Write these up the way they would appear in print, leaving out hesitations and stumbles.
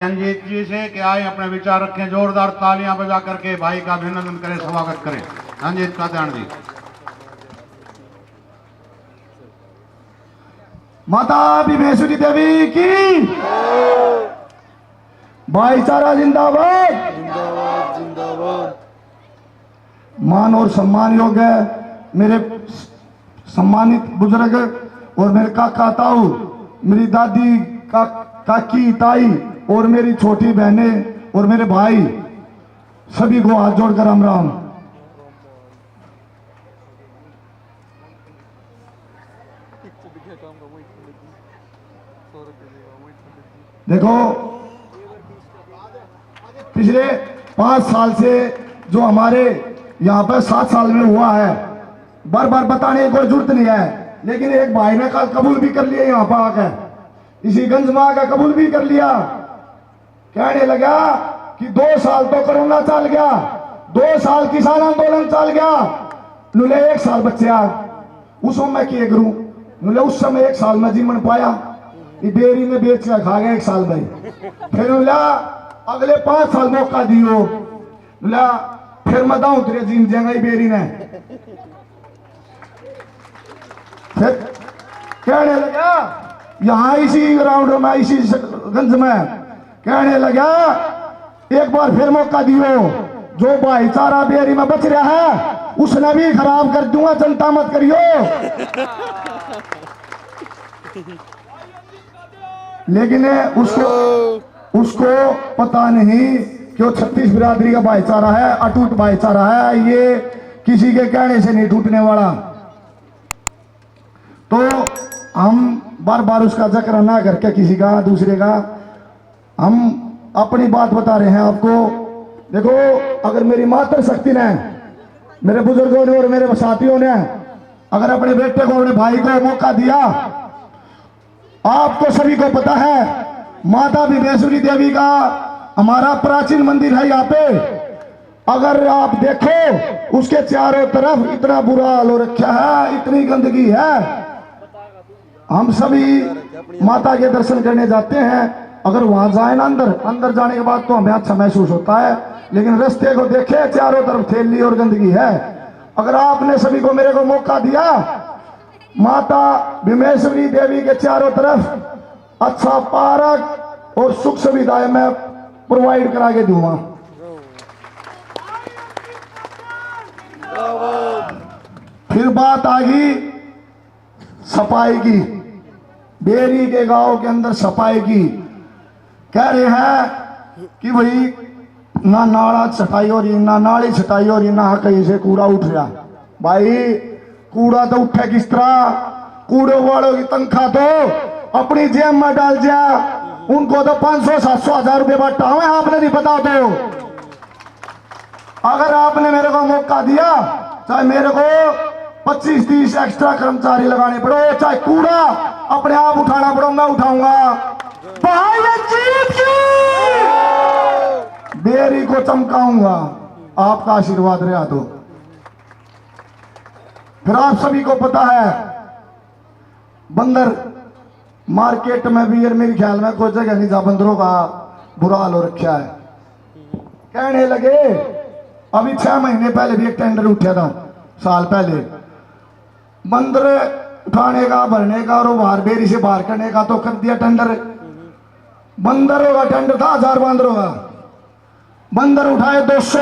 रंजीत जी से कि आए अपने विचार रखें, जोरदार तालियां बजा करके भाई का अभिनंदन करें, स्वागत करें। रंजीत कात्यायन जी। माता भीमेश्वरी देवी की भाईचारा जिंदाबाद जिंदाबाद जिंदाबाद। मान और सम्मान योग्य मेरे सम्मानित बुजुर्ग और मेरे काका ताऊ, मेरी दादी काकी ताई और मेरी छोटी बहनें और मेरे भाई, सभी को हाथ जोड़कर राम राम। देखो, पिछले 5 साल से जो हमारे यहाँ पर 7 साल में हुआ है, बार बार बताने की कोई जरूरत नहीं है, लेकिन एक भाई ने कल कबूल भी कर लिया, यहाँ पर आकर इसी गंज में आकर कबूल भी कर लिया। कहने लगा कि 2 साल तो कोरोना चल गया, 2 साल किसान आंदोलन चल गया, नुले 1 साल बच्चे आ उस समय किए करूं, नुले उस समय 1 साल में जीवन पाया, ये बेरी ने बेच कर खा गया 1 साल भाई। फिर नुला अगले 5 साल मौका दियो, नुला फिर मैं दाऊं तेरे जीन जाएगा बेरी ने। फिर कहने लगा यहाँ इसी ग्राउंड में, इसी गंज में, कहने लगा एक बार फिर मौका दियो, जो भाईचारा बेरी में बच रहा है उसने भी खराब कर दूंगा, चिंता मत करियो। लेकिन उसको पता नहीं कि वो 36 बिरादरी का भाईचारा है, अटूट भाईचारा है, ये किसी के कहने से नहीं टूटने वाला। तो हम बार बार उसका जिक्र ना करके किसी का दूसरे का, हम अपनी बात बता रहे हैं आपको। देखो, अगर मेरी मातृ शक्ति ने, मेरे बुजुर्गों ने और मेरे साथियों ने अगर अपने बेटे को, अपने भाई को मौका दिया, आपको सभी को पता है माता भीमेश्वरी देवी का हमारा प्राचीन मंदिर है यहाँ पे, अगर आप देखो उसके चारों तरफ इतना बुरा हाल हो रखा है, इतनी गंदगी है। हम सभी माता के दर्शन करने जाते हैं, अगर वहां जाए ना अंदर जाने के बाद तो हमें अच्छा महसूस होता है, लेकिन रास्ते को देखे चारों तरफ थैली और गंदगी है। अगर आपने सभी को, मेरे को मौका दिया, माता भीमेश्वरी देवी के चारों तरफ अच्छा पार्क और सुख सुविधाएं मैं प्रोवाइड करा के दूंगा। फिर बात आ गई सफाई की, बेरी के गांव के अंदर सफाई की। कह रहे हैं कि भाई ना नाला छटाई हो रही, ना नाली छटाई हो रही, ना कहीं से कूड़ा उठ रहा। भाई कूड़ा तो उठे किस तरह, कूड़े वालों की तनख्वाह तो अपनी जेब में डाल जा, उनको तो 500, 700, 1000 रुपये बांटा हुआ है, आपने नहीं पता तो। अगर आपने मेरे को मौका दिया, चाहे मेरे को 25-30 एक्स्ट्रा कर्मचारी लगाने पड़ो, चाहे कूड़ा अपने आप उठाना पड़ो, मैं उठाऊंगा। बेरी को चमकाऊंगा, आपका आशीर्वाद रहा तो। फिर आप सभी को पता है बंदर मार्केट में भी, यार मेरे ख्याल में कोई जगह नहीं जहां बंदरों का बुरा हाल हो रखा है। कहने लगे, अभी 6 महीने पहले भी एक टेंडर उठा था, साल पहले, बंदर उठाने का, भरने का और बाहर बेरी से बाहर करने का, तो कर दिया टेंडर। बंदरों का टेंडर था 1000 बंदरों का, बंदर उठाए 200,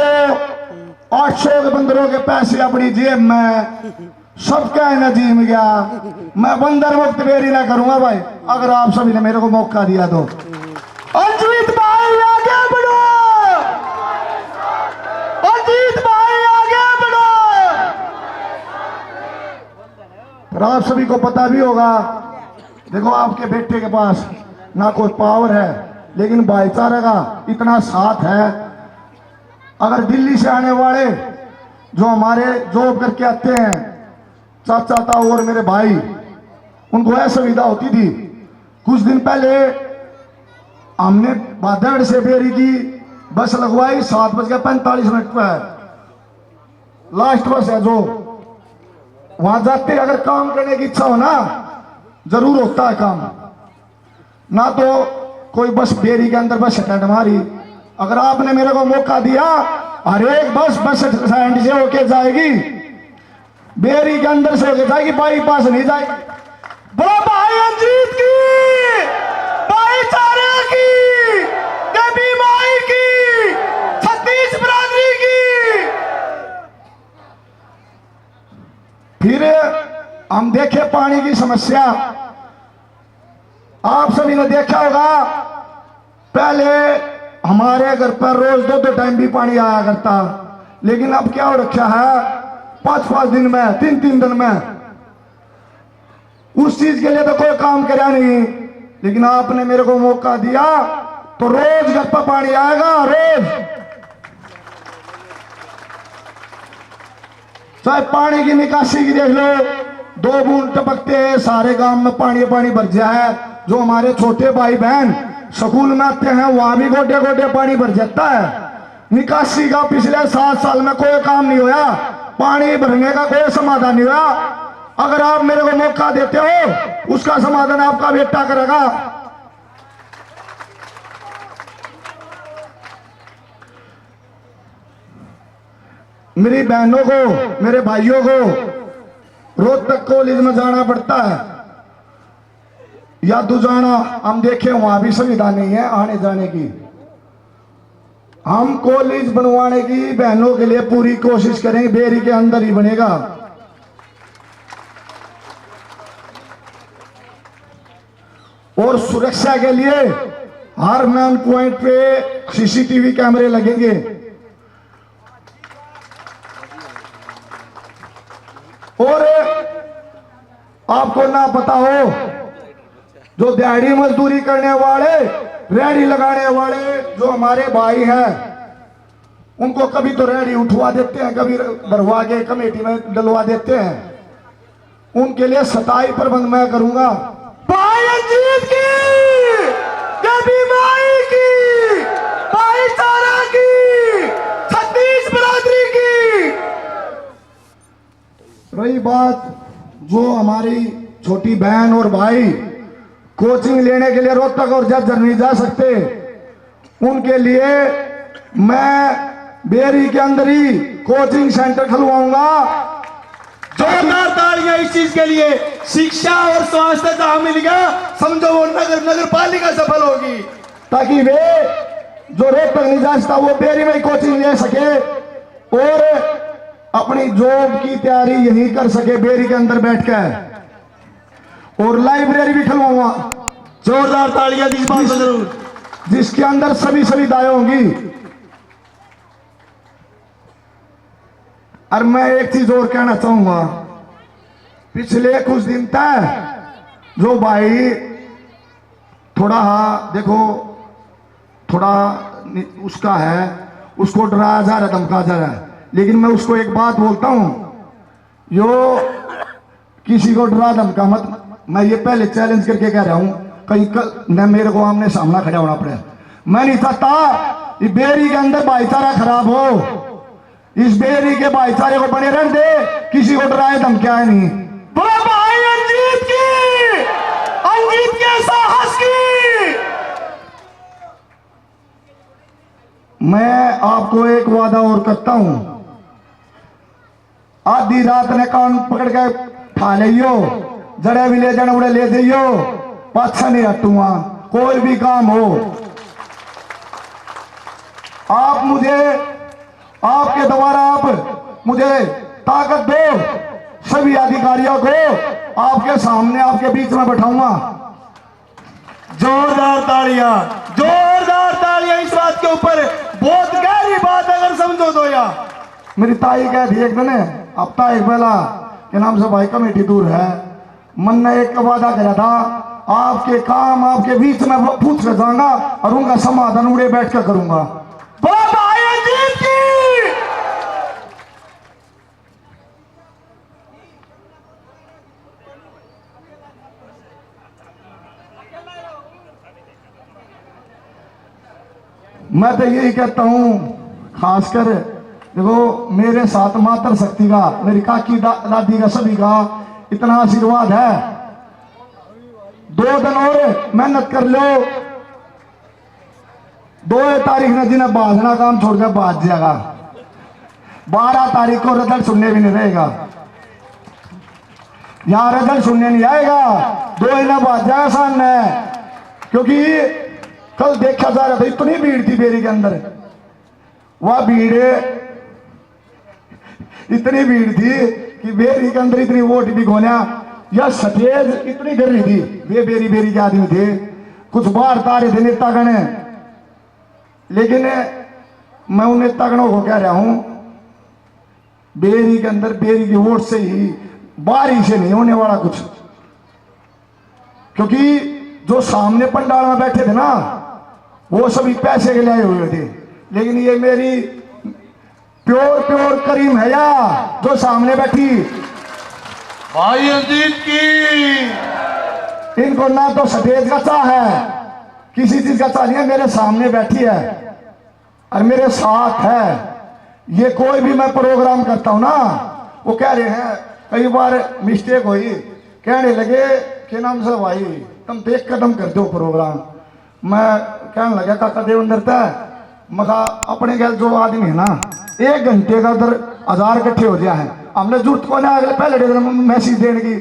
800 के बंदरों के पैसे अपनी जेब में, सबका नजीम गया। मैं बंदर मुक्त बेरी ना करूंगा भाई, अगर आप सभी ने मेरे को मौका दिया तो। अजीत भाई आगे बढ़ो, अजीत भाई आगे बढ़ो। फिर आप सभी को पता भी होगा, देखो आपके बेटे के पास ना कोई पावर है, लेकिन भाईचारा का इतना साथ है। अगर दिल्ली से आने वाले जो हमारे जॉब करके आते हैं, चाचा ताऊ और मेरे भाई, उनको यह सुविधा होती थी। कुछ दिन पहले हमने बादड़ से बेरी की बस लगवाई, 7:45 पर लास्ट बस है, जो वहां जाते अगर काम करने की इच्छा हो ना, जरूर होता है काम। ना तो कोई बस बेरी के अंदर बस स्टैंड मारी। अगर आपने मेरे को मौका दिया, हर एक बस स्टैंड से होके जाएगी, बेरी के अंदर से होके जाएगी, बाईपास नहीं जाएगी। बोलो भाई अंजीत की, भाईचारे की, देवी माई की, छत्तीस बिरादरी की। फिर हम देखे पानी की समस्या, आप सभी ने देखा होगा, पहले हमारे घर पर रोज 2-2 टाइम भी पानी आया करता, लेकिन अब क्या हो रखा है, 5-5 दिन में, 3-3 दिन में। उस चीज के लिए तो कोई काम करा नहीं, लेकिन आपने मेरे को मौका दिया तो रोज घर पर पानी आएगा, रोज। चाहे पानी की निकासी की देख लो, 2 बूंद टपकते हैं, सारे गांव में पानी पानी भर जाए। जो हमारे छोटे भाई बहन स्कूल में आते हैं, वहां भी गोटे गोटे पानी भर जाता है। निकासी का पिछले 7 साल में कोई काम नहीं हुआ, पानी भरने का कोई समाधान नहीं हुआ। अगर आप मेरे को मौका देते हो, उसका समाधान आपका बेटा करेगा। मेरी बहनों को, मेरे भाइयों को रोहतक कॉलेज में जाना पड़ता है या दुजाना, हम देखे वहां भी सुविधा नहीं है आने जाने की। हम कॉलेज बनवाने की बहनों के लिए पूरी कोशिश करेंगे, बेरी के अंदर ही बनेगा। और सुरक्षा के लिए हर मेन पॉइंट पे सीसीटीवी कैमरे लगेंगे। और आपको ना पता हो, जो दिहाड़ी मजदूरी करने वाले, रेहड़ी लगाने वाले जो हमारे भाई हैं, उनको कभी तो रेहड़ी उठवा देते हैं, कभी भरवा के कमेटी में डलवा देते हैं। उनके लिए सताई प्रबंध मैं करूंगा। भाई अंजीत की, देवी माई की, भाईचारा की, छत्तीस बिरादरी की। रही बात जो हमारी छोटी बहन और भाई कोचिंग लेने के लिए रोहतक और झज्जर नहीं जा सकते, उनके लिए मैं बेरी के अंदर ही कोचिंग सेंटर खुलवाऊंगा। जोरदार तालियां इस चीज के लिए। शिक्षा और स्वास्थ्य जहां मिल गया, समझो वो नगर पालिका सफल होगी। ताकि वे जो रोहतक नहीं जा सकता, वो बेरी में कोचिंग ले सके और अपनी जॉब की तैयारी यही कर सके बेरी के अंदर बैठकर। और लाइब्रेरी भी खुलवाऊंगा। जोरदार तालियां इस बात को जरूर, जिसके अंदर सभी सुविधाएं होंगी। और मैं एक चीज और कहना चाहूंगा, पिछले कुछ दिन तक जो भाई थोड़ा देखो, थोड़ा उसका है, उसको डराया जा रहा है, धमकाया जा रहा है, लेकिन मैं उसको एक बात बोलता हूं, यो किसी को डरा धमका मत। मैं ये पहले चैलेंज करके कह रहा हूं, कहीं न मेरे को आमने सामना खड़ा होना पड़े। मैं नहीं चाहता ये बेरी के अंदर भाईचारा खराब हो। इस बेरी के भाईचारे को बने रहने दे, किसी को डराए धमकाए नहीं। बोलो भाई अंजीत की, अंजीत के साहस की। मैं आपको एक वादा और करता हूं, आधी रात ने कान पकड़ के ठा लियो, जड़े भी ले जाने उड़े ले जाइयो, पाछा नहीं हटूंगा। कोई भी काम हो, आप मुझे, आपके द्वारा आप मुझे ताकत दो, सभी अधिकारियों को आपके सामने, आपके बीच में बैठाऊंगा। जोरदार तालियां इस बात के ऊपर। बहुत गहरी बात अगर समझो तो यार। मेरी ताई कह थी एक दिन, हफ्ता एक पहला के नाम से भाई कमेटी दूर है, मन ने एक वादा करा था, आपके काम आपके बीच में पूछ कर जाऊंगा और उनका समाधान उड़े बैठ कर करूंगा। भाई अंजीत की। मैं तो यही कहता हूं, खासकर देखो मेरे साथ मातर शक्ति का, मेरी काकी दादी का, सभी का इतना आशीर्वाद है। 2 दिन और मेहनत कर लो, 2 तारीख ने जिन्हें बाजना काम छोड़ के बाज जाएगा, 12 तारीख को रिजल्ट सुनने भी नहीं रहेगा, यहाँ रिजल्ट सुनने नहीं आएगा, 2 इन्हें बाज जाएगा सामने। क्योंकि कल देखा जा रहा था इतनी भीड़ थी बेरी के अंदर, वह भीड़ इतनी भीड़ थी कि बेरी के अंदर इतनी वोट भी गोना या सफेद इतनी गर्मी थी, वे बेरी बेरी के आदमी थे, कुछ बाहर तारे थे नेतागण। लेकिन मैं उन नेतागणों को कह रहा हूं, बेरी के अंदर बेरी की वोट से ही बारी से नहीं होने वाला कुछ। क्योंकि जो सामने पंडाल में बैठे थे ना, वो सभी पैसे के लिए हुए थे, लेकिन ये मेरी प्योर करीम है या जो सामने बैठी, भाई अजीत की, इनको ना तो सफेद का चाह है, किसी चीज का चाह नहीं है, मेरे सामने बैठी है और मेरे साथ है। ये कोई भी मैं प्रोग्राम करता हूं ना, वो कह रहे हैं, कई बार मिस्टेक हुई, कहने लगे कि नाम से भाई तुम तो 1 कदम कर दो प्रोग्राम। मैं कहने लगा काका देवेंद्र तय मखा अपने गैल जो आदमी है ना, 1 घंटे का उधर 1000 इकट्ठे हो गया है, हमने जरूरत को ना अगले पहले दिन मैसेज देने की,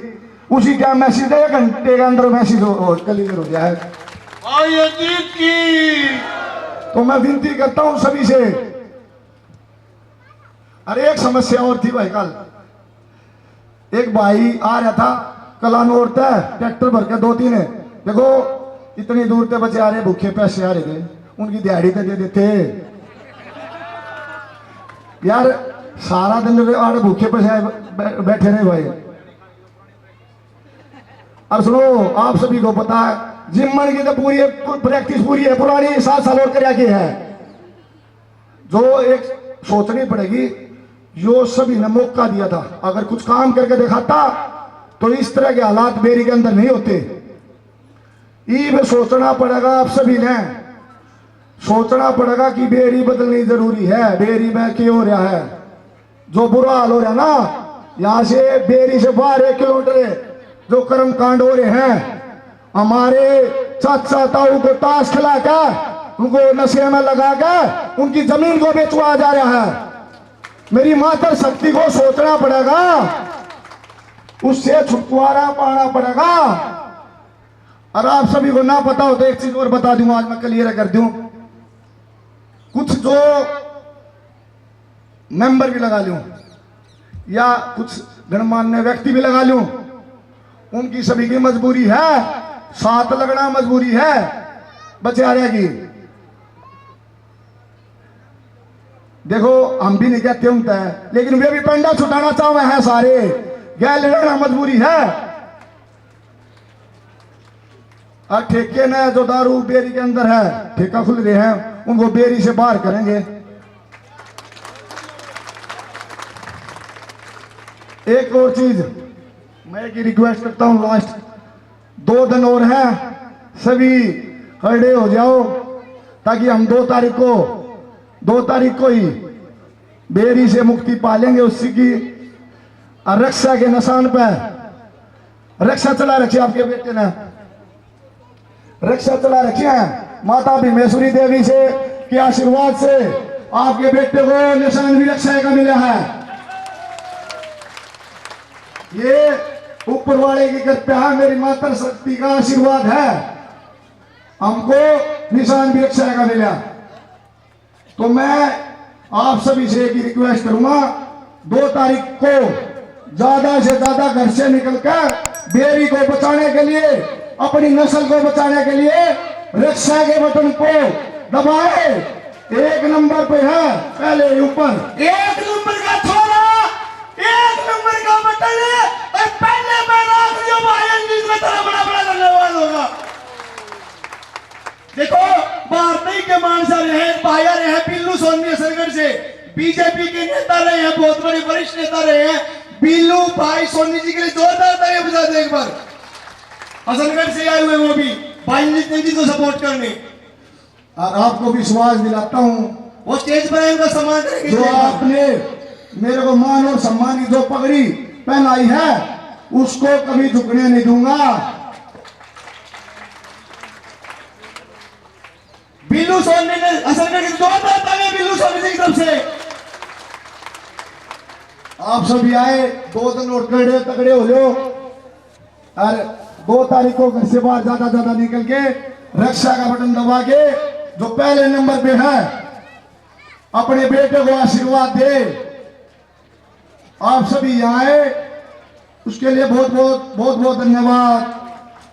उसी टाइम मैसेज दे 1 घंटे के अंदर मैसेज क्लियर हो गया है। भाई अजीत की, तो मैं विनती करता हूं सभी से। अरे एक समस्या और थी भाई, कल एक भाई आ रहा था कलानौर तय, ट्रैक्टर भर के 2-3 है, देखो इतनी दूर ते बच्चे आ रहे, भूखे पैसे आ रहे थे, उनकी दिहाड़ी तो दे देते यार, सारा दिन आड़े भूखे पैसे बैठे रहे भाई। और सुनो, आप सभी को पता है जिम्मन की तो पूरी प्रैक्टिस पूरी है, पुरानी 7 साल और कर है, जो एक सोचनी पड़ेगी। जो सभी ने मौका दिया था, अगर कुछ काम करके दिखाता तो इस तरह के हालात बेरी के अंदर नहीं होते। ये सोचना पड़ेगा, आप सभी ने सोचना पड़ेगा कि बेरी बदलनी जरूरी है। बेरी में क्या हो रहा है, जो बुरा हाल हो रहा है ना, यहां से बेरी से बाहर 1 किलोमीटर जो कर्म कांड हो रहे हैं, हमारे चाचा ताऊ को ताश खिला कर उनको नशे में लगा कर उनकी जमीन को बेचवा जा रहा है। मेरी मातर शक्ति को सोचना पड़ेगा, उससे छुटकारा पाना पड़ेगा। और आप सभी को ना पता हो तो एक चीज और बता दूं, आज मैं क्लियर कर दूं, कुछ जो मेंबर भी लगा लूं या कुछ गणमान्य व्यक्ति भी लगा लूं, उनकी सभी की मजबूरी है, साथ लगना मजबूरी है बेचारे की। देखो हम भी नहीं कहते उनता है, लेकिन वे भी पंडा छुटाना चाहे हैं सारे, गैल रहना मजबूरी है। और ठेके ने जो दारू बेरी के अंदर है, ठेका खुल रहे हैं, उनको बेरी से बाहर करेंगे। एक और चीज मैं एक रिक्वेस्ट करता हूं, लास्ट 2 दिन और हैं, सभी खड़े हो जाओ ताकि हम 2 तारीख को ही बेरी से मुक्ति पालेंगे। उसी की रक्षा के निशान पर रक्षा चला रखी, आपके बेटे ने रक्षा चला रखी है, माता भीमेश्वरी देवी से के आशीर्वाद से आपके बेटे को निशान भी रक्षा का मिला है। ये ऊपर वाले की कृपा है, मेरी माता शक्ति का आशीर्वाद है, हमको निशान भी रक्षा का मिला। तो मैं आप सभी से एक ही रिक्वेस्ट करूंगा, 2 तारीख को ज्यादा से ज्यादा घर से निकलकर बेरी को बचाने के लिए, अपनी नस्ल को बचाने के लिए रक्षा के बटन को दबाए। 1 नंबर पे है, पहले ऊपर 1 नंबर का छोरा, 1 नंबर का बटन है, और पहले बैराग जो भाई में तरह बड़ा धन्यवाद होगा। देखो भारतीय के मानसा रहे हैं, भाया रहे हैं, बिल्लू सोनी सरगढ़ से बीजेपी के नेता रहे हैं, बहुत बड़े वरिष्ठ नेता रहे हैं। बिल्लू भाई सोनी जी के लिए जोरदार तालियां बजा दो एक बार। हसनगढ़ से आए हुए वो भी भाई नितिन जी को सपोर्ट करने। और आपको विश्वास दिलाता हूं, वो स्टेज पर इनका सम्मान करेंगे। जो आपने मेरे को मान और सम्मान की जो पगड़ी पहनाई है, उसको कभी झुकने नहीं दूंगा। बिल्लू सोनी ने असलगढ़ की जोरदार तालियां बिल्लू सोनी जी की तरफ से। आप सभी आए, 2 दिन और तगड़े हो लो और 2 तारीख को घर से बाहर ज्यादा निकल के रक्षा का बटन दबा के जो पहले नंबर पे है अपने बेटे को आशीर्वाद दे। आप सभी यहाँ आए उसके लिए बहुत बहुत धन्यवाद।